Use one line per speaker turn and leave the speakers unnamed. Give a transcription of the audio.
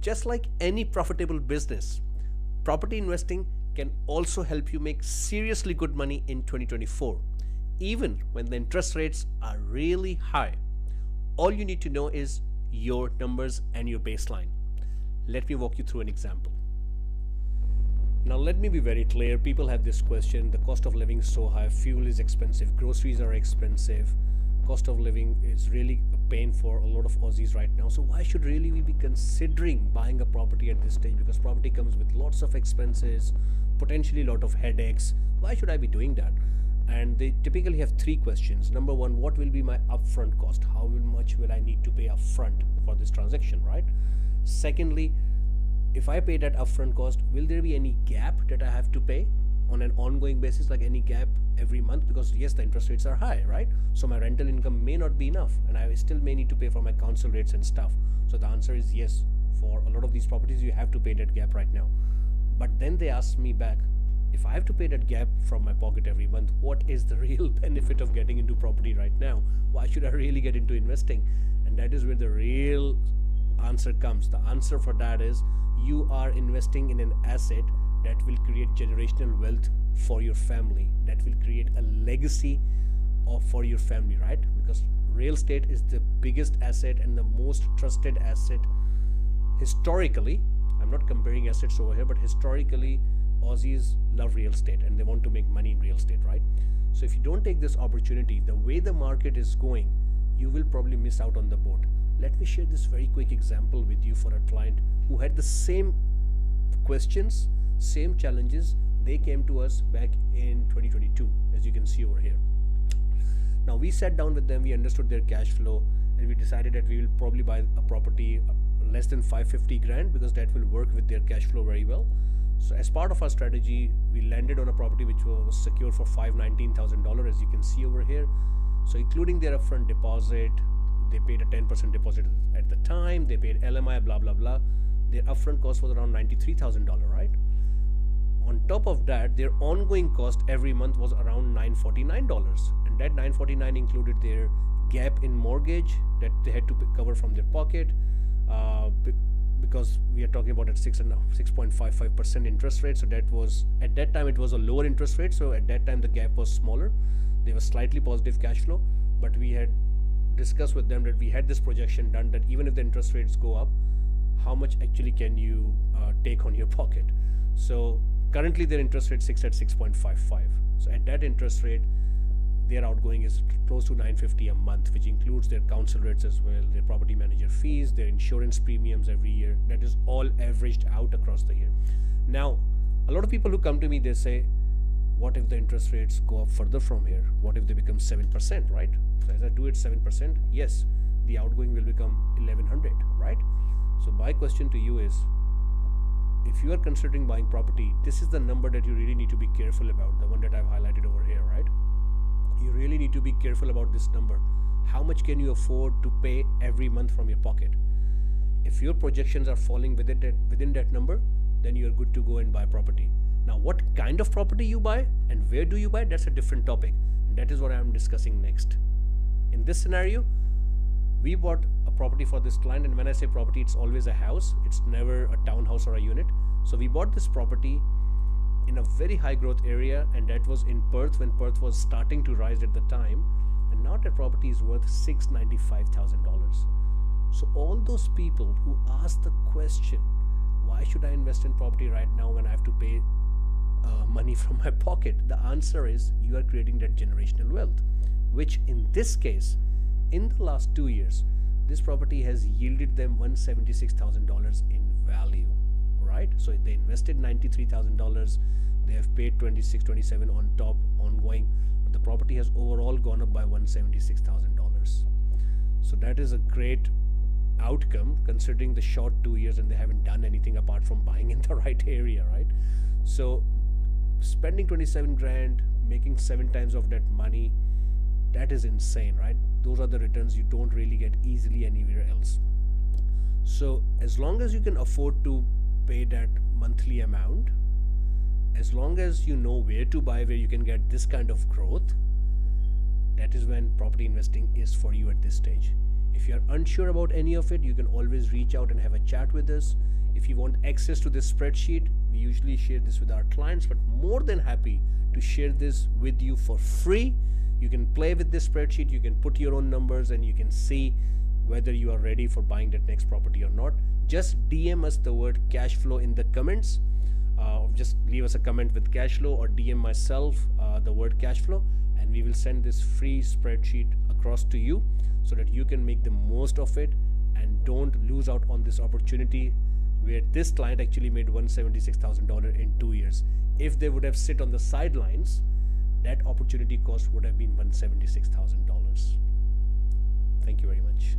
Just like any profitable business, property investing can also help you make seriously good money in 2024, even when the interest rates are really high. All you need to know is your numbers and your baseline. Let me walk you through an example. Now, let me be very clear. People have this question: the cost of living is so high, fuel is expensive, groceries are expensive, cost of living is really a pain for a lot of Aussies right now. So, why should really we be considering buying a property at this stage? Because property comes with lots of expenses, potentially a lot of headaches. Why should I be doing that? And they typically have three questions. Number one, what will be my upfront cost? How much will I need to pay upfront for this transaction, right? Secondly, if I pay that upfront cost, will there be any gap that I have to pay on an ongoing basis, like any gap every month? Because yes, the interest rates are high, right? So my rental income may not be enough, and I still may need to pay for my council rates and stuff. So the answer is yes. For a lot of these properties, you have to pay that gap right now. But then they ask me back, if I have to pay that gap from my pocket every month, what is the real benefit of getting into property right now? Why should I really get into investing? And that is where the real answer comes. The answer for that is you are investing in an asset that will create generational wealth for your family, that will create a legacy for your family, right? Because real estate is the biggest asset and the most trusted asset historically. I'm not comparing assets over here, but historically Aussies love real estate and they want to make money in real estate, right? So if you don't take this opportunity, the way the market is going, you will probably miss out on the boat. Let me share this very quick example with you for a client who had the same questions, same challenges. They came to us back in 2022, as you can see over here. Now we sat down with them, we understood their cash flow, and we decided that we will probably buy a property less than 550 grand because that will work with their cash flow very well. So as part of our strategy, we landed on a property which was secured for $519,000, as you can see over here. So including their upfront deposit, they paid a 10% deposit at the time, they paid LMI, blah, blah, blah. Their upfront cost was around $93,000, right? On top of that, their ongoing cost every month was around $949. And that $949 included their gap in mortgage that they had to cover from their pocket, because we are talking about at 6.55% interest rate. So that was, at that time, it was a lower interest rate. So at that time, the gap was smaller. There was slightly positive cash flow, but we had discussed with them that we had this projection done that even if the interest rates go up, how much actually can you take on your pocket? So currently their interest rate sits at 6.55. So at that interest rate, their outgoing is close to $950 a month, which includes their council rates as well, their property manager fees, their insurance premiums every year. That is all averaged out across the year. Now, a lot of people who come to me, they say, what if the interest rates go up further from here? What if they become 7%, right? So as I do it 7%, yes, the outgoing will become 1100, right? So my question to you is, if you are considering buying property, this is the number that you really need to be careful about, the one that I've highlighted over here, right? You really need to be careful about this number. How much can you afford to pay every month from your pocket? If your projections are falling within that number, then you're good to go and buy property. Now, what kind of property you buy and where do you buy, that's a different topic. And that is what I'm discussing next. In this scenario, we bought a property for this client, and when I say property, it's always a house. It's never a townhouse or a unit. So we bought this property in a very high growth area, and that was in Perth when Perth was starting to rise at the time. And now that property is worth $695,000. So all those people who ask the question, why should I invest in property right now when I have to pay money from my pocket? The answer is you are creating that generational wealth, which in this case, in the last 2 years, this property has yielded them $176,000 in value, right? So they invested $93,000, they have paid $26,000-27,000 on top ongoing, but the property has overall gone up by $176,000. So that is a great outcome considering the short 2 years and they haven't done anything apart from buying in the right area, right? So spending 27 grand, making 7 times of that money, that is insane, right? Those are the returns you don't really get easily anywhere else. So as long as you can afford to pay that monthly amount, as long as you know where to buy, where you can get this kind of growth, that is when property investing is for you at this stage. If you're unsure about any of it, you can always reach out and have a chat with us. If you want access to this spreadsheet, we usually share this with our clients, but more than happy to share this with you for free. You can play with this spreadsheet, you can put your own numbers, and you can see whether you are ready for buying that next property or not. Just DM us the word cash flow in the comments. Just leave us a comment with cash flow, or DM myself the word cash flow, and we will send this free spreadsheet across to you so that you can make the most of it and don't lose out on this opportunity, where this client actually made $176,000 in 2 years. If they would have sit on the sidelines, that opportunity cost would have been $176,000. Thank you very much.